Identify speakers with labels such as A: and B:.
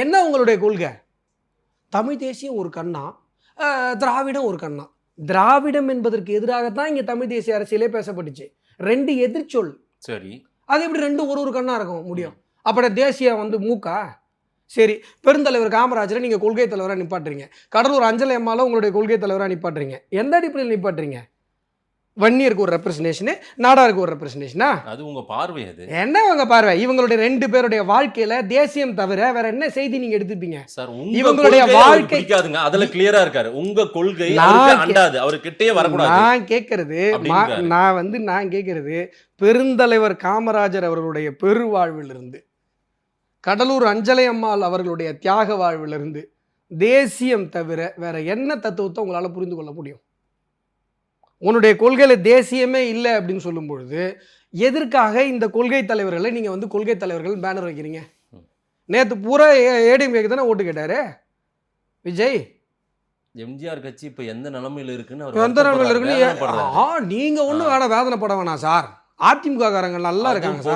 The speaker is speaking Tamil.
A: என்ன உங்களுடைய கொள்கை? தமிழ் தேசியம் ஒரு கண்ணா, திராவிடம் ஒரு கண்ணா. திராவிடம் என்பதற்கு எதிராகத்தான் இங்கே தமிழ் தேசிய அரசியலே பேசப்பட்டுச்சு. 2 எதிர்ச்சொல்.
B: சரி,
A: அது எப்படி 2 ஒரு கண்ணா இருக்கும் முடியும்? அப்பட தேசியம் வந்து மூக்கா? சரி, பெருந்தலைவர் காமராஜரை நீங்கள் கொள்கை தலைவராக நிப்பாட்டுறீங்க. கடலூர் அஞ்சலை அம்மாவில் உங்களுடைய கொள்கை தலைவராக நிப்பாட்டுறீங்க. எந்த அடிப்படையில் நிப்பாட்டுறீங்க? வன்னியருக்கு ஒரு ரெப்ரசன்டேஷனு, நாடாருக்கு ஒரு ரெப்ரசன்டேஷனா?
B: அது உங்க பார்வை. அது
A: என்ன உங்க பார்வை? இவங்களுடைய 2 பேருடைய வாழ்க்கையில தேசியம் தவிர வேற என்ன செய்தி நீங்க எடுத்துப்பீங்க?
B: சார்,
A: இவங்களுடைய வாழ்க்கை
B: பிடிக்காதுங்க. அதுல கிளியரா இருக்காரு. உங்க கொள்கை அவருக்கு அண்டாது. அவர் கிட்டே வரக்கூடாது.
A: நான் கேட்கறது பெருந்தலைவர் காமராஜர் அவர்களுடைய பெருவாழ்விலிருந்து, கடலூர் அஞ்சலை அம்மாள் அவர்களுடைய தியாக வாழ்விலிருந்து தேசியம் தவிர வேற என்ன தத்துவத்தை உங்களால புரிந்து கொள்ள முடியும்? உன்னுடைய கொள்கையில் தேசியமே இல்லை அப்படின்னு சொல்லும் பொழுது எதற்காக இந்த கொள்கை தலைவர்களை நீங்கள் வந்து கொள்கை தலைவர்கள் பேனர் வைக்கிறீங்க? நேற்று பூரா ஏடிஎம்கேக்கு தானே ஓட்டு கேட்டாரு விஜய்.
B: எம்ஜிஆர் கட்சி இப்போ எந்த நிலைமையில் இருக்குன்னு
A: நீங்கள் ஒன்றும் வேணாம், வேதனைப்பட வேணாம் சார். அதிமுக காரங்க நல்லா இருக்காங்க சார்.